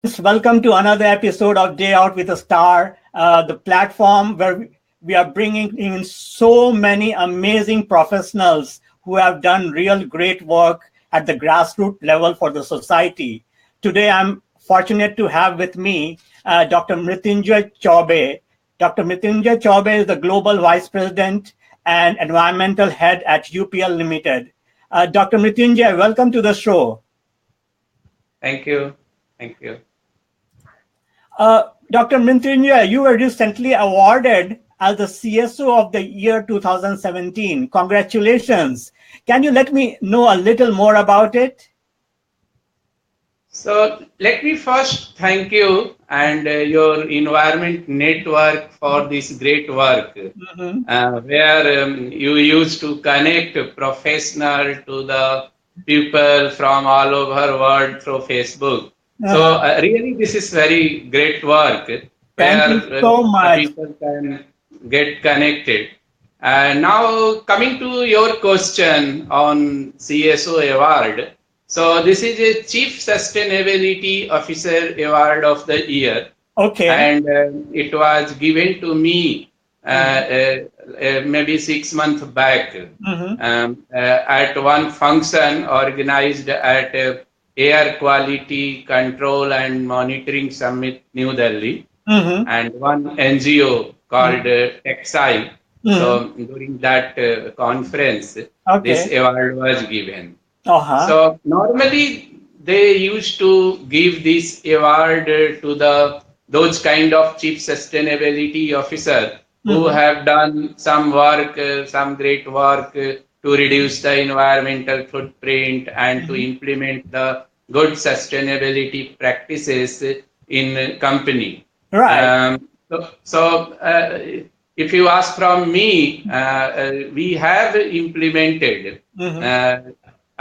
Welcome to another episode of Day Out with a Star, the platform where we are bringing in so many amazing professionals who have done real great work at the grassroots level for the society. Today, I'm fortunate to have with me Dr. Mritunjay Chaubey. Dr. Mritunjay Chaubey is the Global Vice President and Environmental Head at UPL Limited. Dr. Mritunjay, welcome to the show. Thank you. Thank you. Dr. Mritunjay, you were recently awarded as the CSO of the year 2017. Congratulations. Can you let me know a little more about it? So let me first thank you and your environment network for this great work, where you used to connect professional to the people from all over world through Facebook. So Uh-huh. really, this is very great work Thank where you so the much. people can get connected. Now coming to your question on CSO award. So this is a Chief Sustainability Officer Award of the Year, Okay. and it was given to me Mhm. maybe 6 months back Mhm. at one function organized at Air Quality Control and Monitoring Summit, New Delhi, Mhm. and one NGO called Mhm. Texai. Mhm. So during that conference, this Okay. award was given. Uh-huh. So normally they used to give this award to the those kind of chief sustainability officer who Mhm. have done some work, some great work to reduce the environmental footprint and to Mhm. implement the good sustainability practices in company. Right. So, if you ask from me, we have implemented Mhm. uh,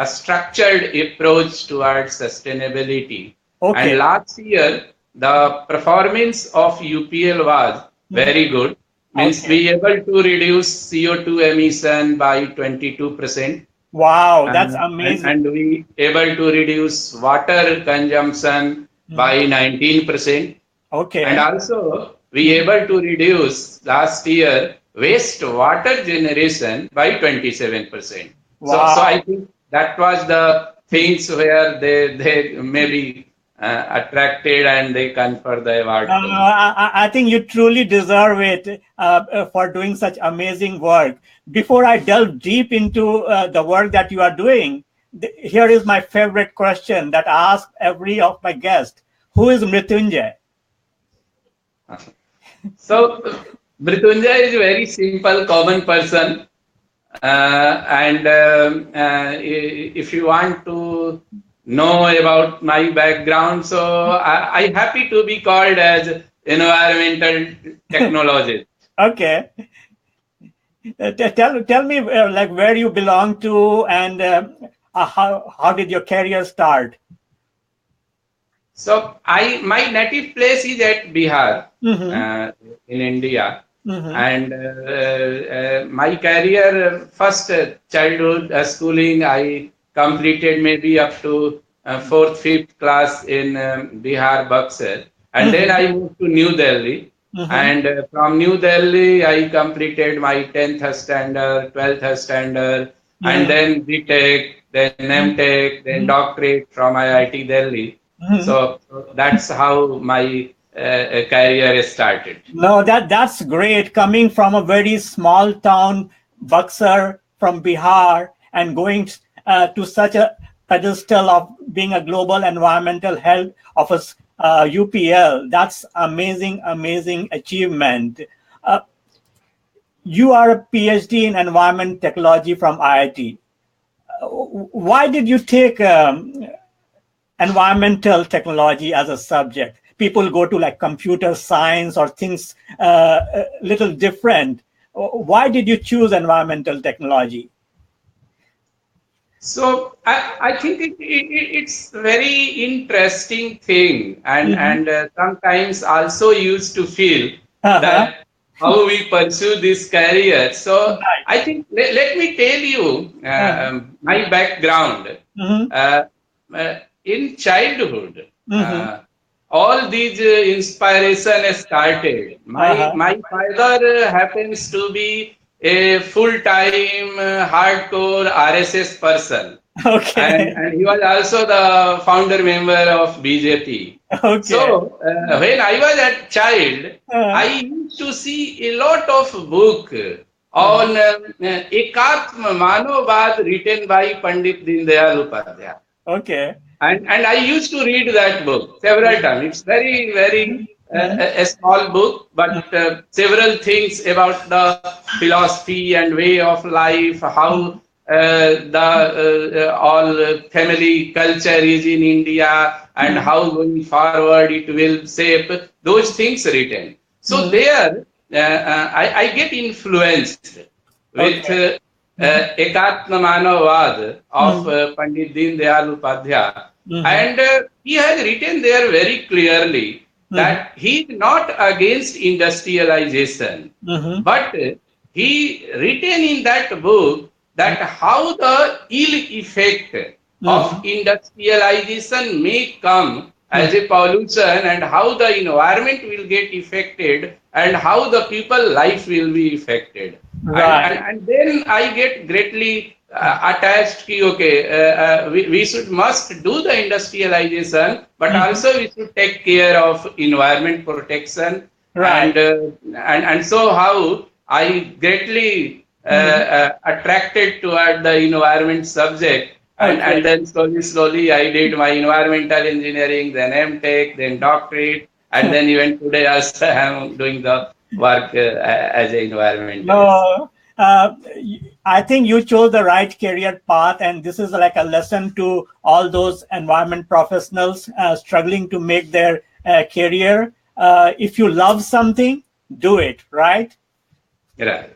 a structured approach towards sustainability. And Okay. last year, the performance of UPL was Mhm. very good. Means Okay. we able to reduce CO2 emission by 22%, Wow, that's and, amazing. and we able to reduce water consumption Mhm. by 19%, and Okay. also we Mhm. able to reduce last year waste water generation by 27%. So I Wow. think that was the things where they maybe attracted and they confer the award to me. I think you truly deserve it for doing such amazing work. Before I delve deep into the work that you are doing, here is my favorite question that I ask every of my guests. Who is Mritunjay? So Mritunjay is a very simple, common person, and if you want to know about my background, so I happy to be called as environmental technologist. Okay. Tell me like where you belong to and how did your career start? So I my native place is at Bihar Mm-hmm. uh, in India, Mm-hmm. and my career first childhood schooling I completed maybe up to fourth fifth class in Bihar Buxar, and then Mm-hmm. I moved to New Delhi, Mm-hmm. and from New Delhi I completed my 10th standard, 12th standard, and Mm-hmm. then BTech, then MTech, then Mm-hmm. doctorate from IIT Delhi. Mm-hmm. So that's how my career started. No, that's great. Coming from a very small town, Buxar from Bihar, and going to such a pedestal of being a global environmental health of a UPL. That's amazing, amazing achievement. Uh, you are a PhD in environment technology from IIT. Why did you take environmental technology as a subject? People go to like computer science or things a little different. Why did you choose environmental technology? So I think it's very interesting thing, and Mm-hmm. sometimes also used to feel Uh-huh. that how we pursue this career. So Right. I think let me tell you Uh-huh. my background. Mm-hmm. Uh, in childhood. Mm-hmm. all these inspiration started. Uh-huh. My father happens to be a full-time hardcore RSS person, Okay. and he was also the founder member of BJP. Okay. So when I was a child, Uh, I used to see a lot of book uh, on Ekatma Manovvad written by Pandit Dindayal Upadhyay. okay. And I used to read that book several times. It's very Mhm. a small book, but several things about the philosophy and way of life, how the all family culture is in India, and Mhm. how going forward it will shape those things written. So Mhm. there, I get influenced with Okay. Mhm. Ekatma Manavad of Mhm. Pandit Dindayal Upadhyay. Mhm. And he has written there very clearly Mhm. that he is not against industrialization, Mhm. but he written in that book that how the ill effect of Mhm. industrialization may come as Mhm. a pollution, and how the environment will get affected, and how the people life will be affected. Right. And then I get greatly attached ki, okay, we should must do the industrialization, but Mhm. also we should take care of environment protection. Right. And so how I greatly Mhm. attracted toward the environment subject, Okay. and then slowly I did my environmental engineering, then MTech, then doctorate, and then even today also I am doing the work as an environmentalist. No, I think you chose the right career path, and this is like a lesson to all those environment professionals struggling to make their career. If you love something, do it, right? Right.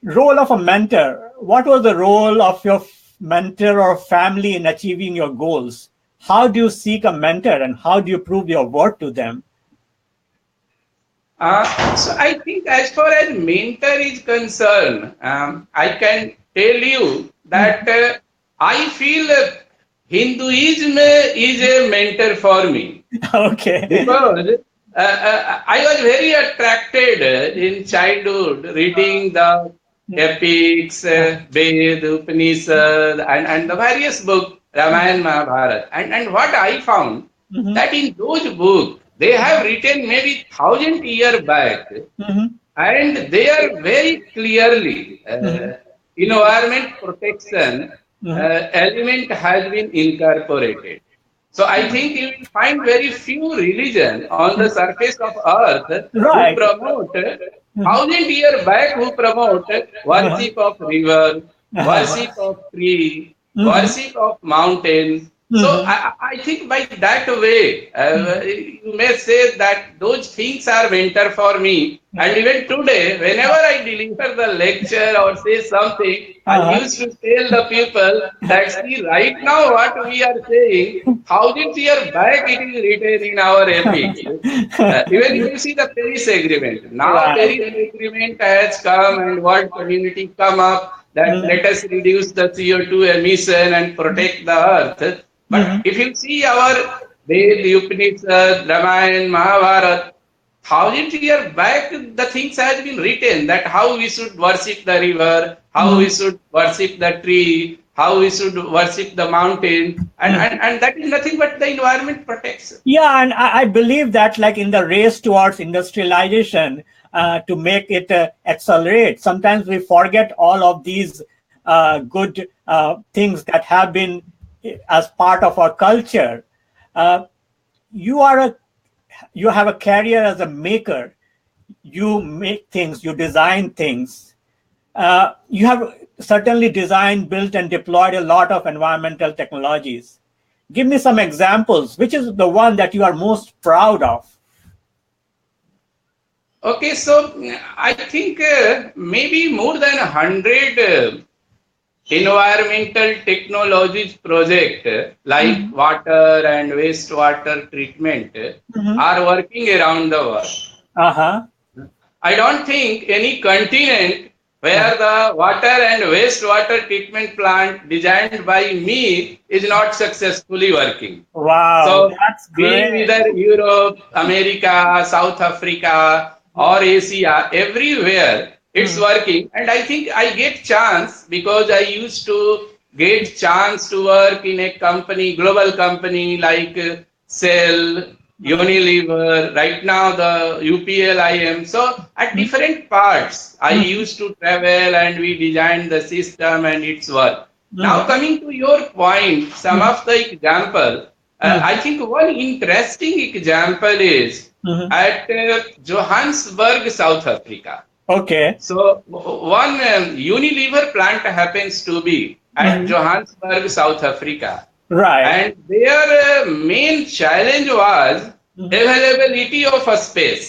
Role of a mentor. What was the role of your mentor or family in achieving your goals? How do you seek a mentor and how do you prove your worth to them? So I think as far as mentor is concerned, I can tell you that I feel Hinduism is a mentor for me, Okay. because I was very attracted in childhood reading the epics, Ved, Upanishad, and the various books, Ramayana, Mahabharata. And what I found Mhm. that in those books, they have written maybe 1,000 years back, Mhm. and they are very clearly Mhm. environment protection Mhm. element has been incorporated. So I think you will find very few religion on the surface of earth who Right. promote Mhm. 1,000 years back, who promote Uh-huh. worship of river, Uh-huh. worship of tree, Mhm. worship of mountain. So Mhm. I think by that way, you may say that those things are mentor for me. And even today, whenever I deliver the lecture or say something, I Uh-huh. used to tell the people that, see, right now what we are saying, 1,000 years back it is written in our epics. Even if you see the Paris Agreement, now Right. Paris Agreement has come and world community come up that Mhm. let us reduce the CO2 emission and protect the earth. But Mhm. if you see our Ved, Upanishad, Ramayana, Mahabharata, 1,000 years back, the things has been written that how we should worship the river, how we Mhm. should worship the tree, how we should worship the mountain, Mhm. and that is nothing but the environment protection. Yeah, and I believe that, like in the race towards industrialization, to make it accelerate, sometimes we forget all of these good things that have been as part of our culture. Uh, you are a you have a career as a maker. You make things, you design things. You have certainly designed, built, and deployed a lot of environmental technologies. Give me some examples. Which is the one that you are most proud of? Okay, so I think maybe more than 100 environmental technologies project like Mhm. water and wastewater treatment Mhm. are working around the world. Uh-huh. I don't think any continent where the water and wastewater treatment plant designed by me is not successfully working. Wow, So, that's be great. either Europe, America, South Africa, or Asia, everywhere it's Hmm. working. And I think I get chance because I used to get chance to work in a company, global company like Shell, Hmm. Unilever. Right now, the UPL I am. So, at different parts, I Hmm. used to travel and we designed the system and its work. Now, Hmm. coming to your point, some Hmm. of the example. I Hmm. think one interesting example is Hmm. at Johannesburg, South Africa. Okay. So one Unilever plant happens to be at Hmm. Johannesburg, South Africa, Right. and their main challenge was Hmm. availability of a space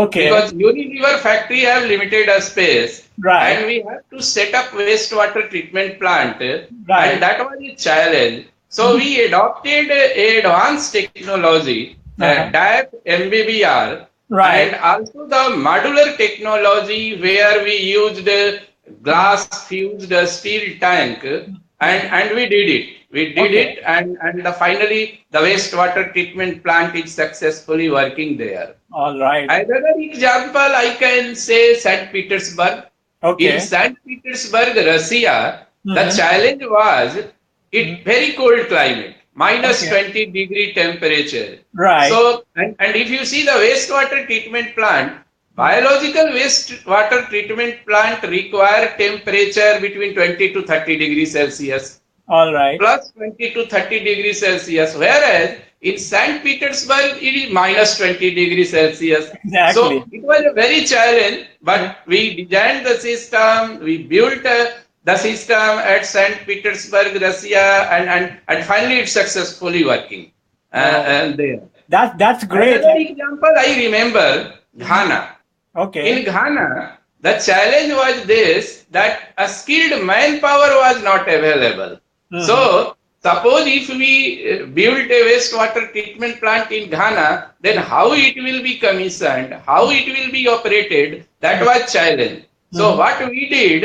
Okay. because Unilever factory have limited space Right. and we have to set up wastewater treatment plant and Right. that was a challenge. So Hmm. we adopted a advanced technology, Uh-huh. DAP MBBR, and Right. also the modular technology where we used glass fused steel tank and we did it. We did Okay. it and finally the wastewater treatment plant is successfully working there. All right. Another example I can say St. Petersburg. In Okay. St. Petersburg, Russia, the Hmm. challenge was it Hmm. very cold climate, minus Okay. 20-degree temperature. Right. So, and if you see the wastewater treatment plant, Hmm. biological wastewater treatment plant require temperature between 20 to 30 degrees Celsius All right. plus 20 to 30 degrees Celsius, whereas in St. Petersburg it is minus 20 degrees Celsius. So Exactly. it was a very challenge, Hmm. but we designed the system, we built the system at St. Petersburg, Russia, and finally it's successfully working Oh, there. that's great. Another example I remember Mhm. Ghana. Okay. In Ghana, the challenge was this that a skilled manpower was not available. Hmm. So, suppose if we build a wastewater treatment plant in Ghana, then how it will be commissioned, how it will be operated, that was challenge. So, Hmm. what we did,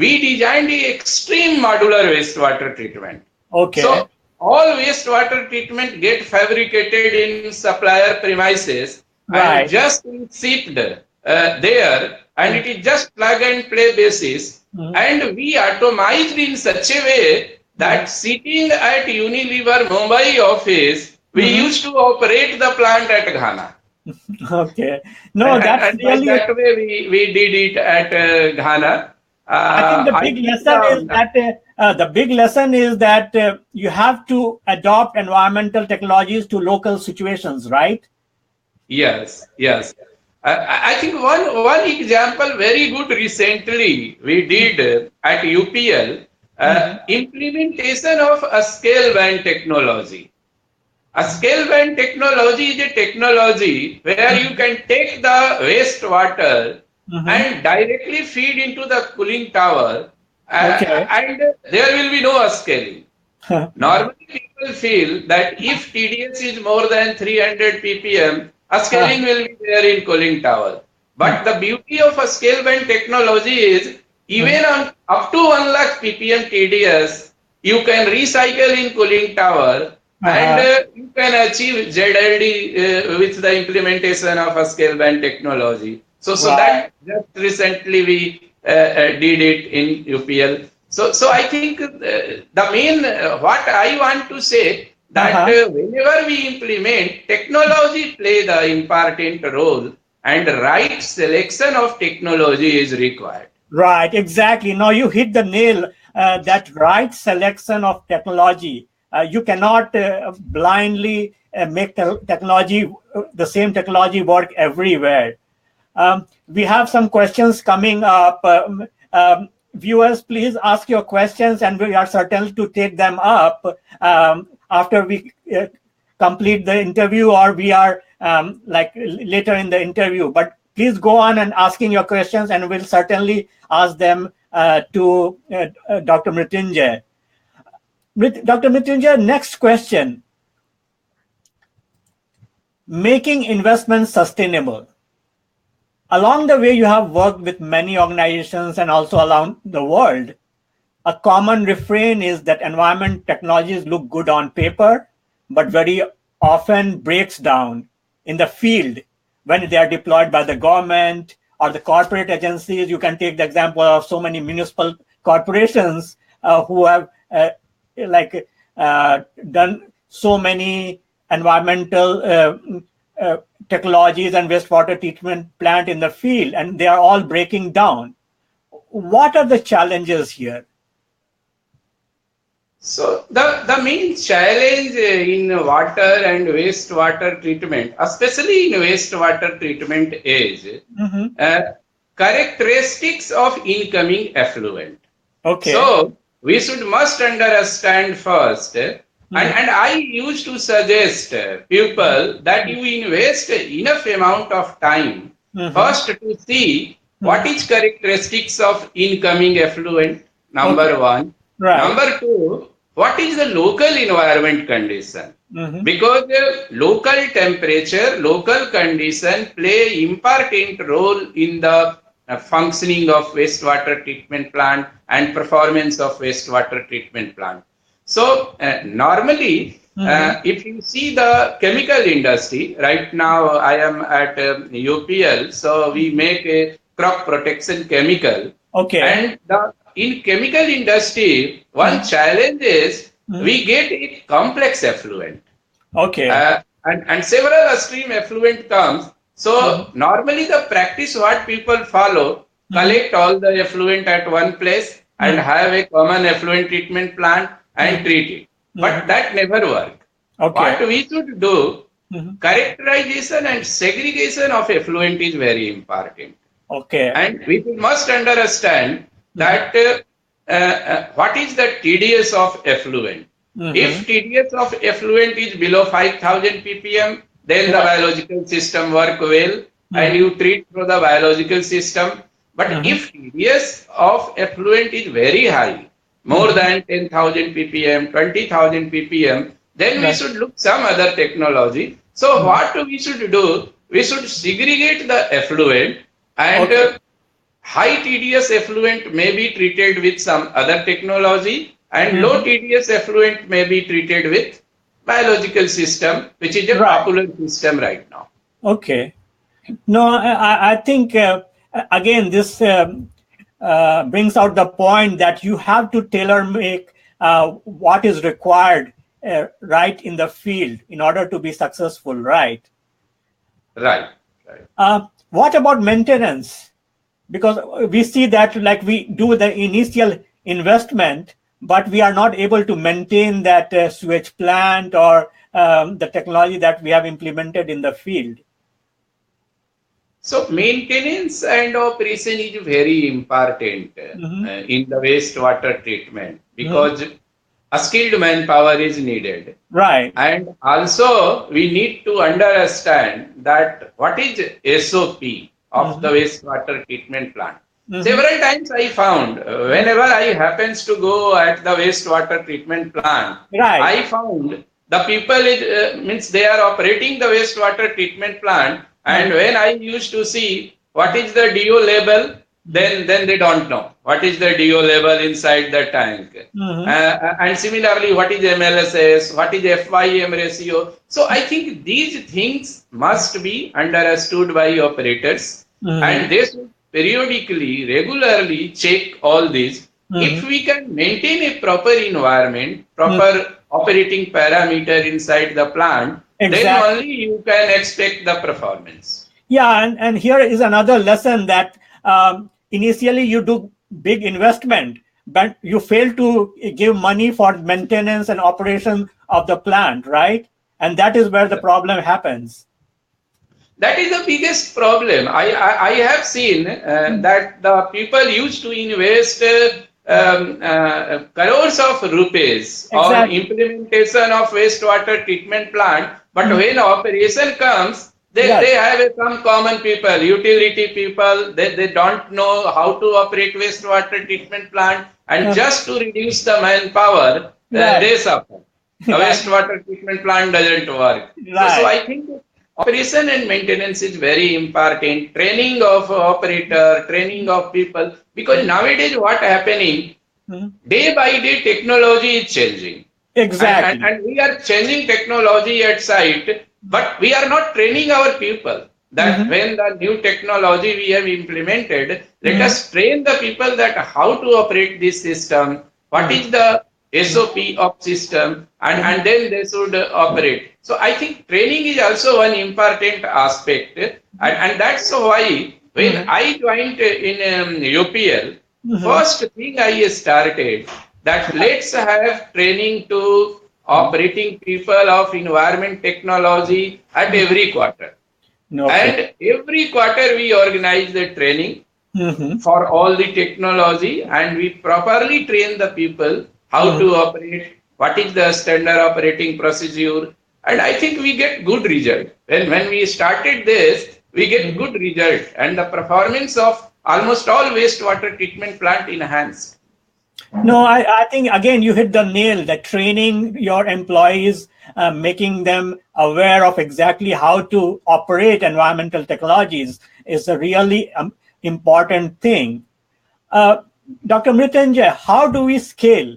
we designed a extreme modular wastewater treatment. Okay. So, all wastewater treatment get fabricated in supplier premises and Right. just shipped there and Hmm. it is just plug and play basis Hmm. and we atomized in such a way Hmm. that sitting at Unilever Mumbai office we Hmm. used to operate the plant at Ghana Okay. No, that's and by really. that way we did it at Ghana. I think the I big think lesson is that you have to adopt environmental technologies to local situations, right? yes, yes. I think one example very good recently we did at UPL Hmm. implementation of a scale band technology. A scale band technology is a technology where you Hmm. can take the wastewater Hmm. and directly feed into the cooling tower Okay. and there will be no scaling. Normally, people feel that if TDS is more than 300 ppm, a scaling will be there in cooling tower. But the beauty of a scale band technology is even on up to 1 lakh ppm TDS, you can recycle in cooling tower and Uh-huh. you can achieve ZLD with the implementation of a scale band technology. So Right. that just recently we did it in UPL. So I think the main what I want to say that Uh-huh. whenever we implement technology play the important role and right selection of technology is required. Right, exactly. Now you hit the nail. That right selection of technology. You cannot blindly make technology, the same technology work everywhere. We have some questions coming up. Viewers, please ask your questions, and we are certain to take them up after we complete the interview, or we are like later in the interview. But please go on and asking your questions, and we'll certainly ask them to Dr. Mritunjay. Dr. Mritunjay, next question: making investments sustainable. Along the way, you have worked with many organizations and also around the world. A common refrain is that environment technologies look good on paper, but very often breaks down in the field when they are deployed by the government or the corporate agencies. You can take the example of so many municipal corporations who have like done so many environmental technologies and wastewater treatment plant in the field, and they are all breaking down. What are the challenges here? So the main challenge in water and wastewater treatment, especially in wastewater treatment, is uh, characteristics of incoming effluent. Okay. So we should must understand first, and I used to suggest people that you invest enough amount of time first to see what is characteristics of incoming effluent. Number Okay. one. Right. Number two, what is the local environment condition? Mm-hmm. Because local temperature, local condition play important role in the functioning of wastewater treatment plant and performance of wastewater treatment plant. So normally, if you see the chemical industry, right now I am at UPL, so we make a crop protection chemical, Okay. and in chemical industry, one challenge is we get a complex effluent, Okay. and several upstream effluent comes. So normally the practice what people follow, collect all the effluent at one place and have a common effluent treatment plant and treat it. But that never work. What Okay. we should do, characterization and segregation of effluent is very important. Okay. And we must understand that what is the TDS of effluent. If TDS of effluent is below 5000 ppm, then the Right. biological system work well and you treat through the biological system. But if TDS of effluent is very high, more than 10,000 ppm, 20,000 ppm, then we Right. should look some other technology. So what we should do? We should segregate the effluent, and Okay. high TDS effluent may be treated with some other technology, and low TDS effluent may be treated with biological system, which is a Right. popular system right now. Okay. No, I think again this brings out the point that you have to tailor make what is required right in the field in order to be successful, right? Right. Right. What about maintenance? Because we see that like we do the initial investment, but we are not able to maintain that sewage plant or the technology that we have implemented in the field. So maintenance and operation is very important in the wastewater treatment because a skilled manpower is needed. Right. And also we need to understand that what is SOP of the wastewater treatment plant. Several times I found whenever I happens to go at the wastewater treatment plant, Right. I found the people means they are operating the wastewater treatment plant, and when I used to see what is the DO level, then they don't know what is the DO level inside the tank. And similarly, what is MLSS, what is FYM ratio. So I think these things must be understood by operators, and they should periodically, regularly check all these. If we can maintain a proper environment, proper operating parameter inside the plant, then Exactly. only you can expect the performance. Yeah, and here is another lesson that initially you do big investment, but you fail to give money for maintenance and operation of the plant, right? And that is where the problem happens. That is the biggest problem. I have seen that the people used to invest crores of rupees on Exactly. implementation of wastewater treatment plant, but when operation comes, Yes. they have some common people, utility people, they don't know how to operate wastewater treatment plant, and just to reduce the manpower, Right. they suffer. The Right. wastewater treatment plant doesn't work. So Right. I think operation and maintenance is very important. Training of operator, training of people, because nowadays what happening, day by day technology is changing. Exactly. And we are changing technology at site, but we are not training our people that Mm-hmm. when the new technology we have implemented, let Mm-hmm. us train the people that how to operate this system, what Mm-hmm. is the SOP of system, and then they should operate. So I think training is also one important aspect, and that's why when Mm-hmm. I joined in UPL, Mm-hmm. first thing I started that let's have training to operating people of environment technology at every quarter. Okay. And every quarter we organize the training Mm-hmm. for all the technology and we properly train the people how Mm-hmm. to operate, what is the standard operating procedure. And I think we get good result. When we started this, we get Mm-hmm. good result and the performance of almost all wastewater treatment plant enhanced. No, I think again you hit the nail that training your employees, making them aware of exactly how to operate environmental technologies is a really important thing. Uh, Dr. Mritunjay, how do we scale?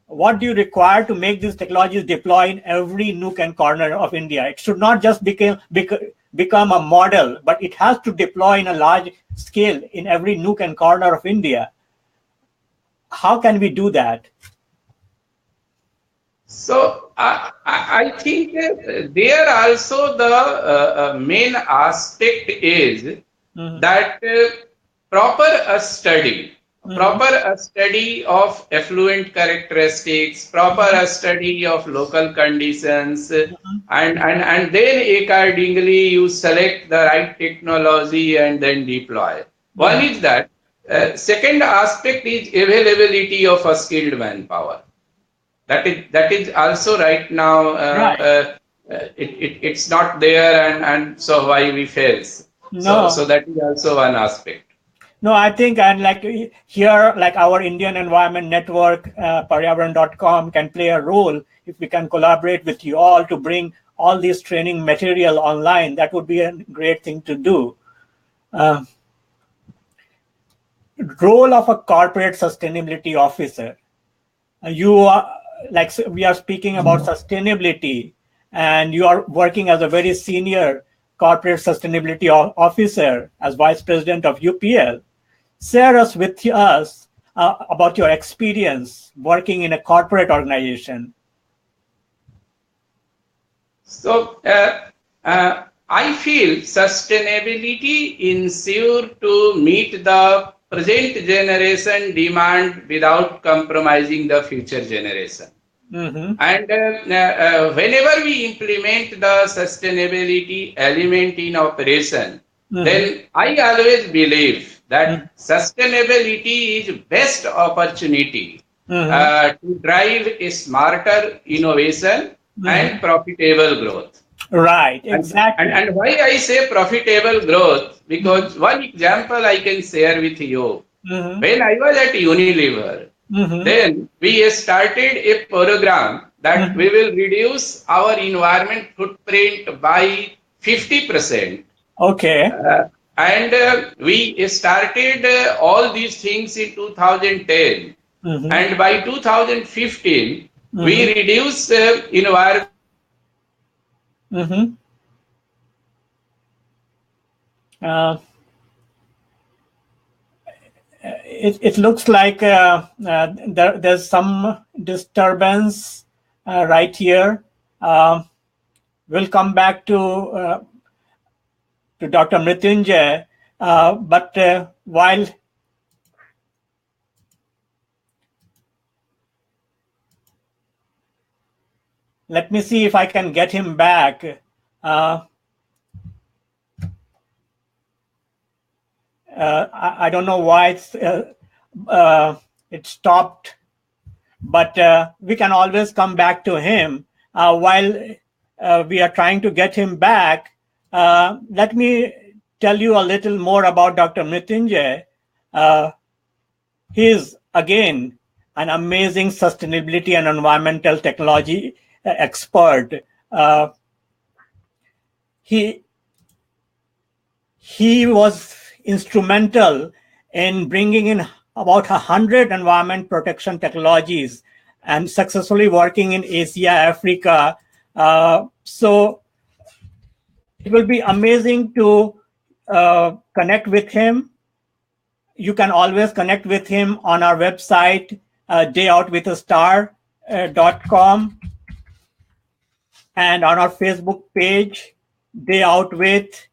What do you require to make these technologies deploy in every nook and corner of India? It should not just become a model, but it has to deploy in a large scale in every nook and corner of India. How can we do that? So I think there also the main aspect is Mm-hmm. that proper a study, Mm-hmm. proper a study of effluent characteristics, proper a study of local conditions, and then accordingly you select the right technology and then deploy. One Mm-hmm. is that. Second aspect is availability of a skilled manpower. That is also right now Right. it's not there and so why we fails. So No, that is also one aspect. no, I think, and like here, like our Indian Environment Network, Paryavaran.com can play a role if we can collaborate with you all to bring all this training material online. That would be a great thing to do. Uh, Role of a corporate sustainability officer. You are like we are speaking about sustainability, and you are working as a very senior corporate sustainability officer as vice president of UPL. Share us with us about your experience working in a corporate organization. So I feel sustainability ensure to meet the present generation demand without compromising the future generation. Mm-hmm. And whenever we implement the sustainability element in operation, Mm-hmm. then I always believe Mm-hmm. that sustainability is best opportunity Mm-hmm. to drive a smarter innovation and Mm-hmm. profitable growth. Right, And exactly. why I say profitable growth, Mm-hmm. because one example I can share with you. Mm-hmm. When I was at Unilever, Mm-hmm. then we started a program that Mm-hmm. we will reduce our environment footprint by 50%. Okay. Uh, and we started all these things in 2010. Mm-hmm. And by 2015, Mm-hmm. we reduced environment. Mm-hmm. Uh, it looks like there's some disturbance right here. Um we'll come back to Dr. Mritunjay, but while let me see if I can get him back. Uh, I don't know why it stopped, but we can always come back to him while we are trying to get him back. Let me tell you a little more about Dr. Mritunjay. Uh, he is, again, an amazing sustainability and environmental technology expert. Uh, he he was instrumental in bringing in about 100 environment protection technologies and successfully working in Asia, Africa. So it will be amazing to connect with him. You can always connect with him on our website, dayoutwithstar.com, and on our Facebook page, Day Out With.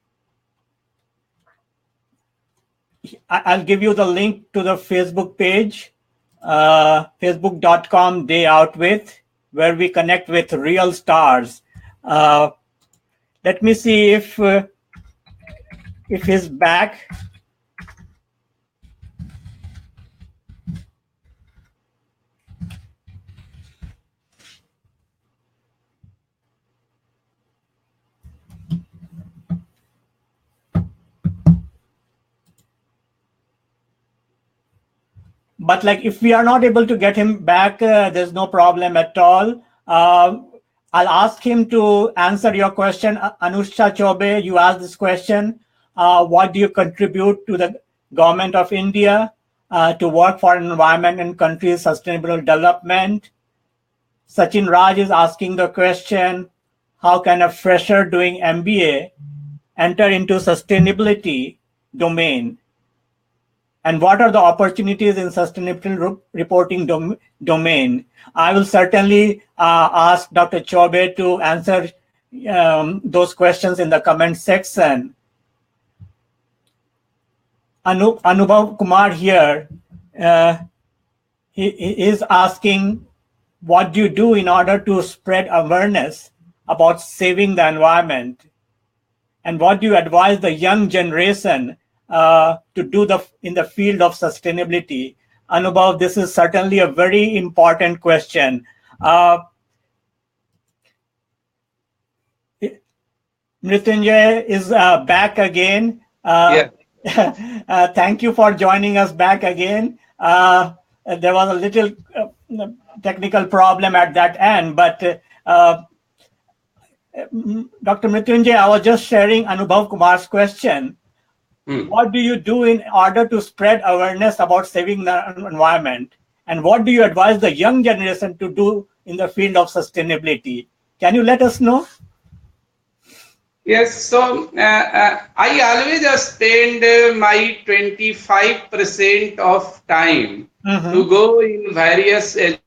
I'll give you the link to the Facebook page, facebook.com Day Out With, where we connect with real stars. Let me see if he's back. But like, if we are not able to get him back, there's no problem at all. I'll ask him to answer your question. Anusha Chaubey, you asked this question. What do you contribute to the government of India to work for environment and country's sustainable development? Sachin Raj is asking the question, how can a fresher doing MBA enter into sustainability domain? And what are the opportunities in sustainability reporting domain? I will certainly ask Dr. Chaubey to answer those questions in the comment section. Anubhav Kumar here, he is asking, what do you do in order to spread awareness about saving the environment? And what do you advise the young generation to do in the field of sustainability? Anubhav, this is certainly a very important question. Mritunjay is back again. Thank you for joining us back again. There was a little technical problem at that end, but Dr. Mritunjay, I was just sharing Anubhav Kumar's question. What do you do in order to spread awareness about saving the environment? And what do you advise the young generation to do in the field of sustainability? Can you let us know? Yes, so I always spend my 25% of time to go in various and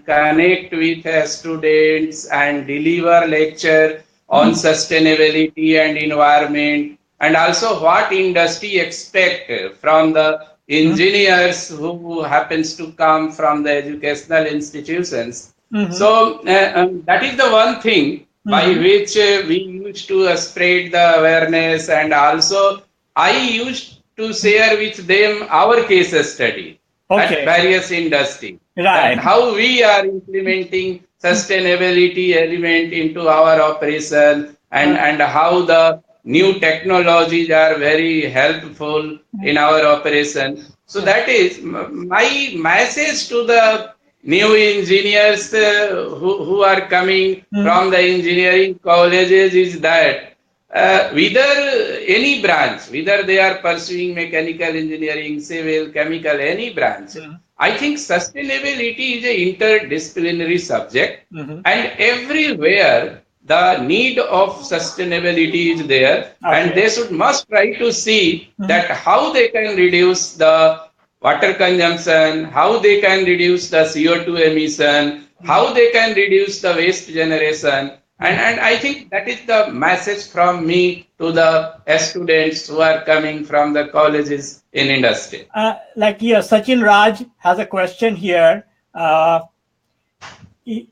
connect with students and deliver lecture on sustainability and environment, and also what industry expect from the engineers who happens to come from the educational institutions. So that is the one thing by which we used to spread the awareness, and also I used to share with them our case study at various industries. Right. How we are implementing sustainability element into our operation, and how the new technologies are very helpful in our operation. So that is my message to the new engineers who are coming from the engineering colleges is that whether any branch, whether they are pursuing mechanical engineering, civil, chemical, any branch, I think sustainability is an interdisciplinary subject, and everywhere the need of sustainability is there, and they must try to see that how they can reduce the water consumption, how they can reduce the CO2 emission, how they can reduce the waste generation. And I think that is the message from me to the students who are coming from the colleges in industry. Sachin Raj has a question here. He's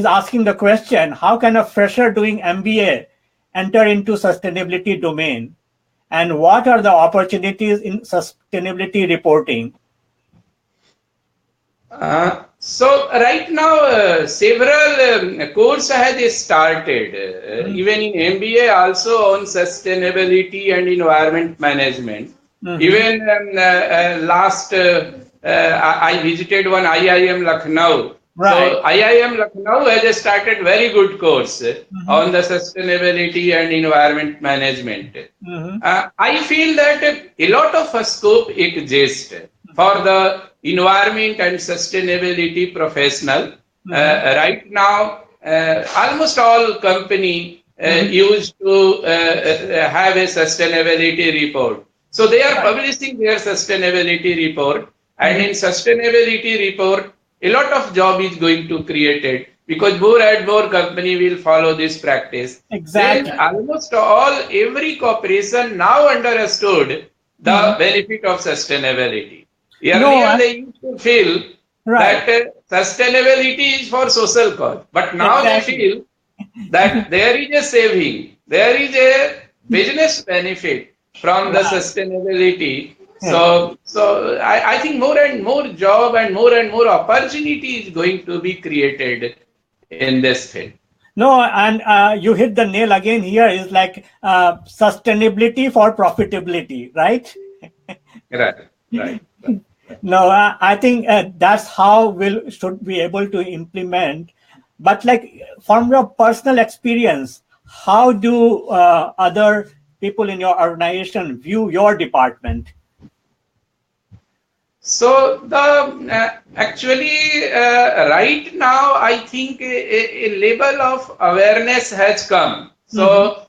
asking the question, how can a fresher doing MBA enter into sustainability domain? And what are the opportunities in sustainability reporting? So right now, several courses have started, even in MBA also on sustainability and environment management. Even last, I visited one IIM Lucknow, Right. So IIM Lucknow has started very good course Mm-hmm. on the sustainability and environment management. Mm-hmm. I feel that a lot of scope exists for the environment and sustainability professional. Mm-hmm. Right now, almost all company Mm-hmm. used to have a sustainability report. So they are Right. publishing their sustainability report, and Mm-hmm. in sustainability report, a lot of job is going to created because more and more company will follow this practice. Then Exactly. almost all every corporation now understood the Mm-hmm. benefit of sustainability. No, Earlier they used to feel right. that sustainability is for social cause, but now they Exactly. feel that there is a saving, there is a business benefit from the Right. sustainability. Yeah. So I think more and more job and more opportunity is going to be created in this field. No, and you hit the nail again here is like sustainability for profitability, right? Right, right, right, right. No, I think that's how we'll should be able to implement. But like from your personal experience, how do other people in your organization view your department? So the actually right now I think a level of awareness has come. Hmm. So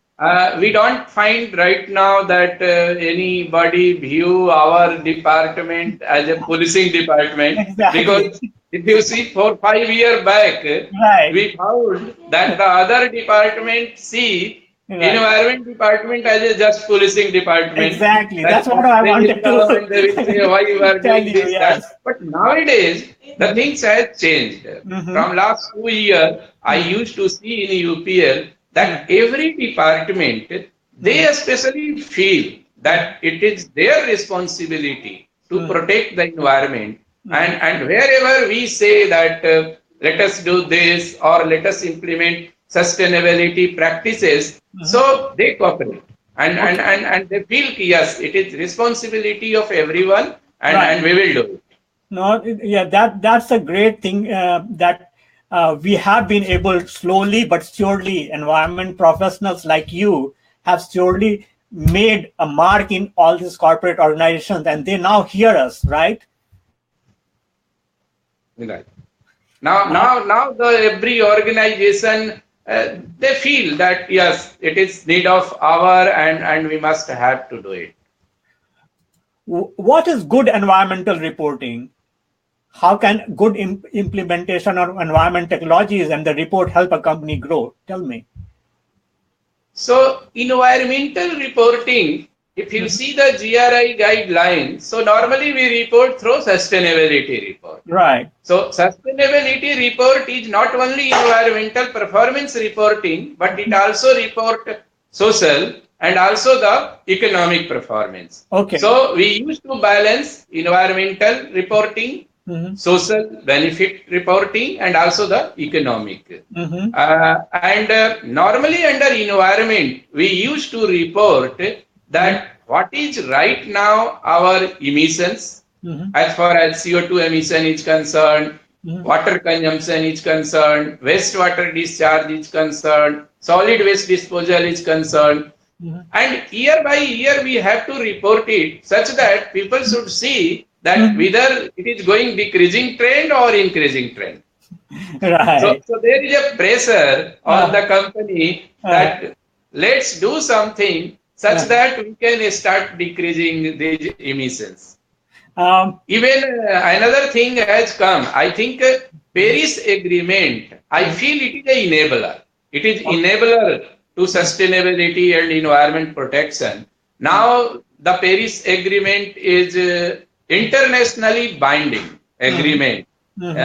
we don't find right now that anybody view our department as a policing department, Exactly. because if you see 4 5 years back, Right. we found that the other department see Right. environment department as a just policing department, Exactly. that That's what I they will wanted come and they will say to why you are tell doing you. this, that. Yes. But nowadays the things have changed. Hmm. From last 2 years, I used to see in UPL that every department, they especially feel that it is their responsibility to protect the environment. And wherever we say that let us do this or let us implement sustainability practices, so they cooperate Okay. and they feel yes, it is responsibility of everyone, Right. and we will do it. No, yeah, that's a great thing that we have been able slowly but surely, environment professionals like you have surely made a mark in all these corporate organizations, and they now hear us, right? Right. Now the every organization they feel that yes, it is need of our, and we must have to do it. What is good environmental reporting? How can good implementation of environment technologies and the report help a company grow? Tell me. So environmental reporting, if you see the GRI guidelines, so normally we report through sustainability report. Right. So sustainability report is not only environmental performance reporting, but it also report social and also the economic performance. Okay. So we used to balance environmental reporting, Mm-hmm. social benefit reporting, and also the economic. Mm-hmm. And normally under environment, we used to report that what is right now our emissions Mm-hmm. as far as CO2 emission is concerned, Mm-hmm. water consumption is concerned, wastewater discharge is concerned, solid waste disposal is concerned. And year by year, we have to report it such that people should see that Mm-hmm. whether it is going decreasing trend or increasing trend. So, Right. so there is a pressure on Uh, the company uh, that let's do something such uh, that we can start decreasing these emissions. um, Even another thing has come. I think Paris Agreement, I uh, feel it is an enabler. It is okay. enabler to sustainability and environment protection. Now the Paris Agreement is internationally binding Mhm. agreement. Mhm.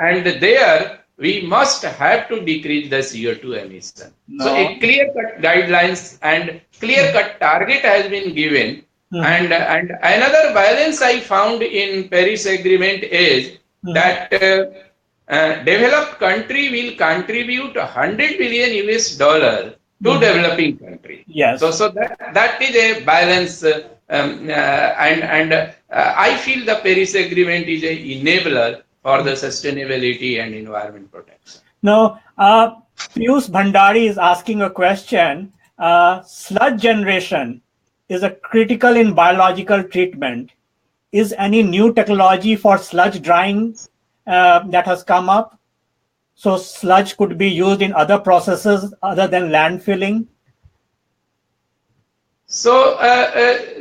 And there we must have to decrease the CO2 emission. So No. a clear cut guidelines and clear cut target has been given, Mhm. and another balance I found in Paris Agreement is Mhm. that developed country will contribute 100 billion US dollar to Mhm. developing country. So Yes. so that is a balance, and I feel the Paris Agreement is a enabler for the sustainability and environment protection. Now, Piyush Bhandari is asking a question. Sludge generation is a critical in biological treatment. Is any new technology for sludge drying that has come up? So sludge could be used in other processes other than landfilling. So,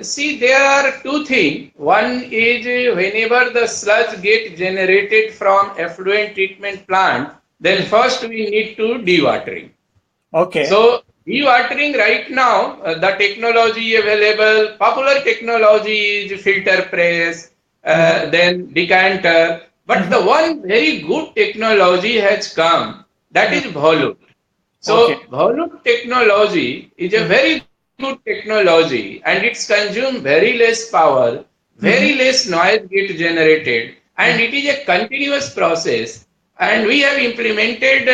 see, there are two things. One is whenever the sludge get generated from effluent treatment plant, then first we need to dewatering. Okay. So, dewatering right now, the technology available, popular technology is filter press, then decanter. But the one very good technology has come, that is volute. Okay. So, volute technology is a very good technology and it's consume very less power, very less noise get generated, and it is a continuous process. And we have implemented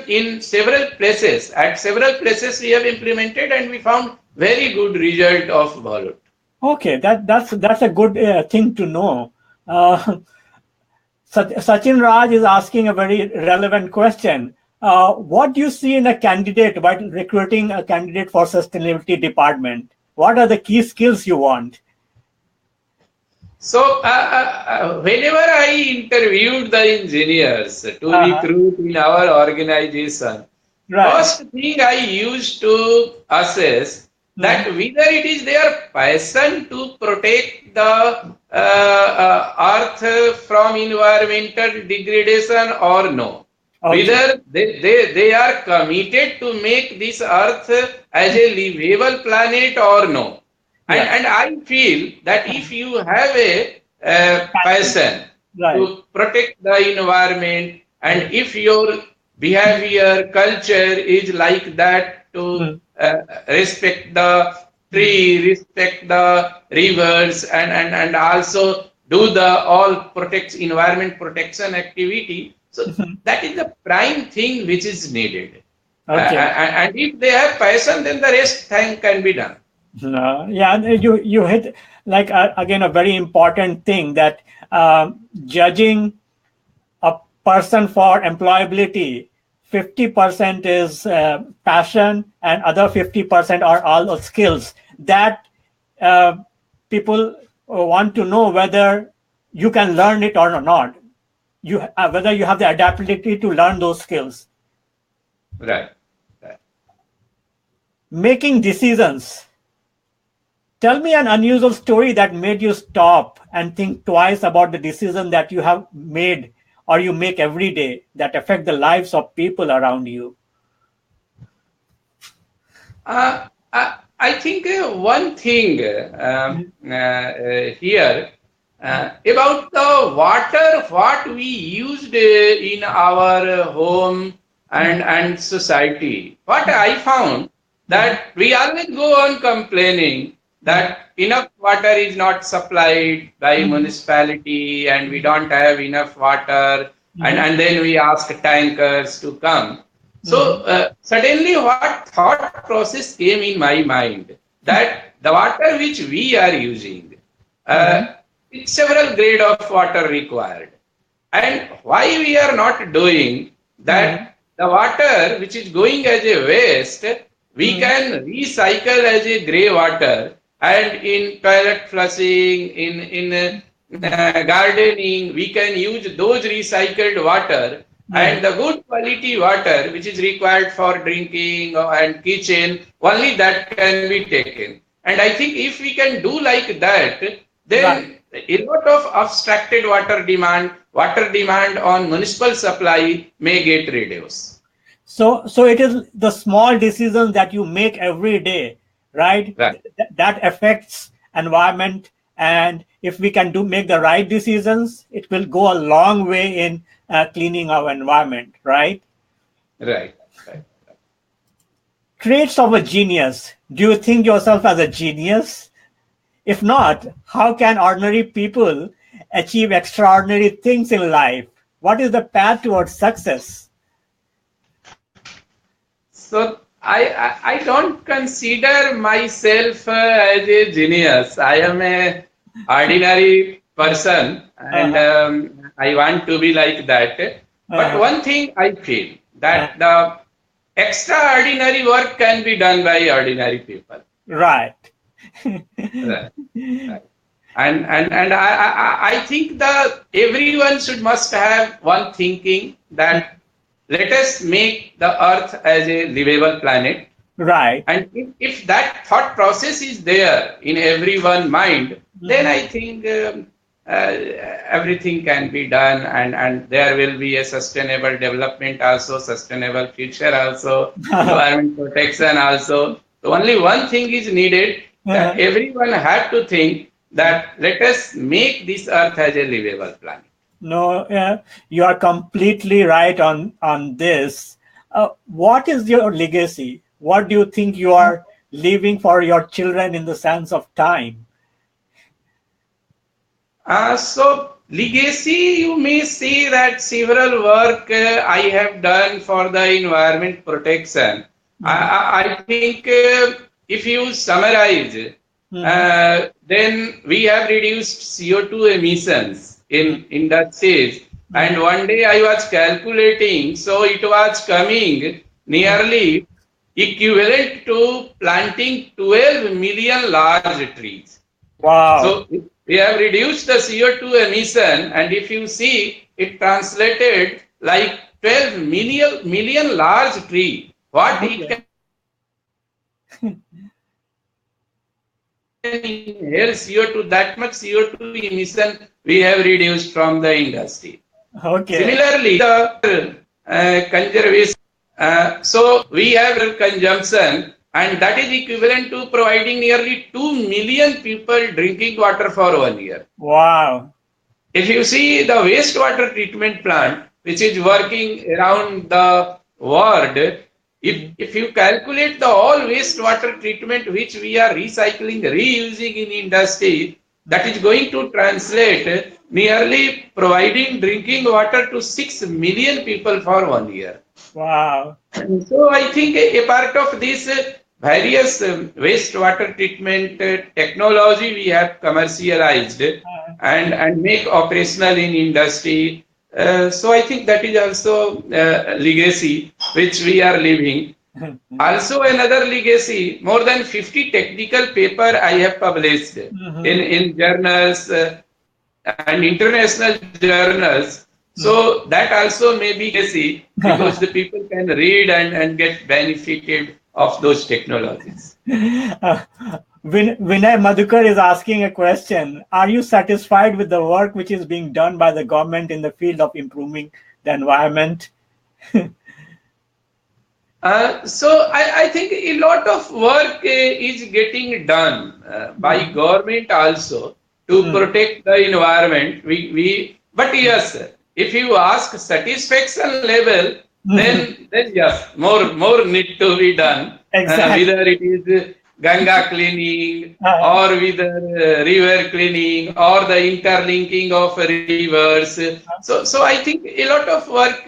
in several places. At several places we have implemented and we found very good result of volute. Okay, that's a good thing to know. Sachin Raj is asking a very relevant question. What do you see in a candidate while recruiting a candidate for sustainability department? What are the key skills you want? So, whenever I interviewed the engineers to recruit in our organization, Right. first thing I used to assess that whether it is their passion to protect the earth from environmental degradation or no. Okay. Whether they are committed to make this earth as a livable planet or no. Yes. And I feel that if you have a passion Right. to protect the environment, and if your behavior, culture is like that to respect the tree, respect the rivers, and also do the all protect environment protection activity. So that is the prime thing which is needed. Okay. And if they have passion, then the rest thing can be done. Yeah, you hit like again a very important thing that judging a person for employability, 50% is passion and other 50% are all skills that people want to know whether you can learn it or not. Whether you have the adaptability to learn those skills. Right. Making decisions. Tell me an unusual story that made you stop and think twice about the decision that you have made or you make every day that affect the lives of people around you. I think one thing here about the water, what we used in our home and society. What I found that we always go on complaining that enough water is not supplied by municipality and we don't have enough water, and then we ask tankers to come. So suddenly what thought process came in my mind that the water which we are using, it's several grade of water required. And why we are not doing that, the water which is going as a waste, we can recycle as a grey water, and in toilet flushing, in gardening, we can use those recycled water, and the good quality water which is required for drinking and kitchen, only that can be taken. And I think if we can do like that, then a lot of abstracted water demand on municipal supply may get reduced. So it is the small decisions that you make every day, right? That affects environment, and if we can make the right decisions, it will go a long way in cleaning our environment, right? Right. Traits of a genius. Do you think yourself as a genius? If not, how can ordinary people achieve extraordinary things in life? What is the path towards success? So I don't consider myself as a genius. I am a ordinary person, and I want to be like that. But one thing I feel that the extraordinary work can be done by ordinary people. Right. Right. Right. And I think that everyone should must have one thinking that let us make the earth as a livable planet. Right. And if that thought process is there in everyone's mind, then I think everything can be done, and there will be a sustainable development also, sustainable future also, environment protection also. So only one thing is needed, that everyone have to think that let us make this earth as a livable planet. No, you are completely right on this. What is your legacy? What do you think you are leaving for your children in the sense of time? So legacy, you may say that several work I have done for the environment protection. I think if you summarize, then we have reduced CO2 emissions in industries. And one day I was calculating, so it was coming nearly equivalent to planting 12 million large trees. Wow. So we have reduced the CO2 emission, and if you see, it translated like 12 million large tree. What it Okay. can inhale CO2, that much CO2 emission we have reduced from the industry. Okay. Similarly, the conservation. So we have consumption, and that is equivalent to providing nearly 2 million people drinking water for 1 year. Wow. If you see the wastewater treatment plant, which is working around the world, if you calculate the all wastewater treatment which we are recycling, reusing in industry, that is going to translate nearly providing drinking water to 6 million people for 1 year. Wow. So I think a part of this various wastewater treatment technology we have commercialized and make operational in industry. So I think that is also legacy which we are leaving. Also another legacy, more than 50 technical paper I have published in journals and international journals. So that also may be legacy because the people can read and get benefited of those technologies. Vinay Madhukar is asking a question. Are you satisfied with the work which is being done by the government in the field of improving the environment? So I think a lot of work is getting done by government also to protect the environment. But yes, if you ask satisfaction level, then yes, more need to be done. Exactly. Whether it is Ganga cleaning or whether river cleaning or the interlinking of rivers. So I think a lot of work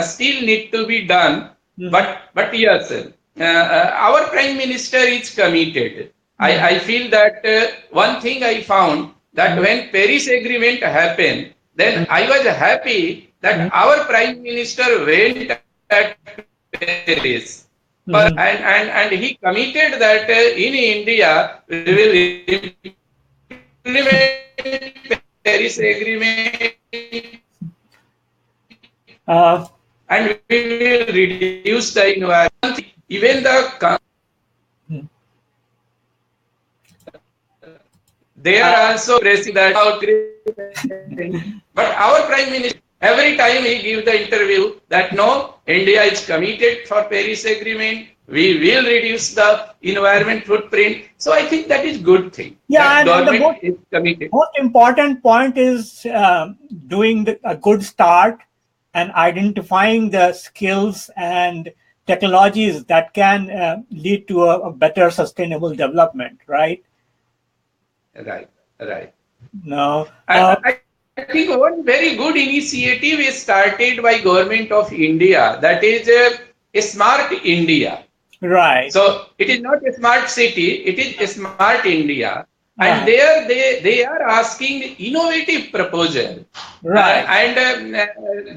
still need to be done. But yes, our Prime Minister is committed. I feel that one thing I found that when Paris Agreement happened, then I was happy that our Prime Minister went at Paris. And he committed that in India we will implement Paris Agreement and we will reduce the environment. Even they are also raising that. But our Prime Minister, every time he gives the interview that no, India is committed for Paris Agreement. We will reduce the environment footprint. So I think that is good thing. Yeah, That and the government is committed. most important point is doing a good start and identifying the skills and technologies that can lead to a better sustainable development, right? Right. No. I think one very good initiative is started by Government of India, that is a Smart India. Right. So it is not a smart city, it is a smart India. and there they are asking innovative proposal. Right.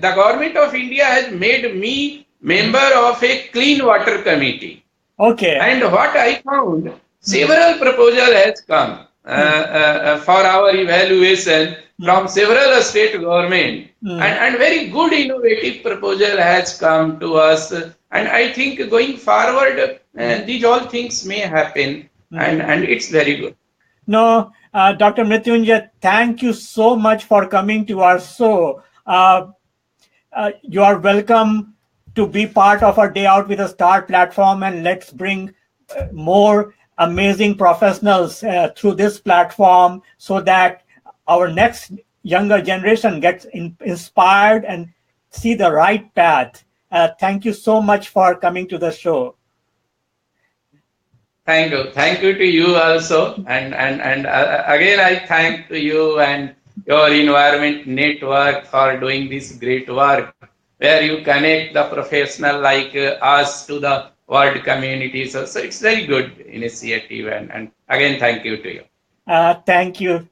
The government of India has made me member of a clean water committee. Okay. And what I found, several proposal has come for our evaluation from several state government, and very good innovative proposal has come to us. And I think going forward, these all things may happen, and it's very good. No, Dr. Mritunjay, thank you so much for coming to our show. You are welcome to be part of our Day Out with a Star platform, and let's bring more amazing professionals through this platform so that our next younger generation gets inspired and see the right path. Thank you so much for coming to the show. Thank you to you also, and again I thank to you and your environment network for doing this great work, where you connect the professional like us to the world community. So it's very good initiative, and again thank you to you. Thank you.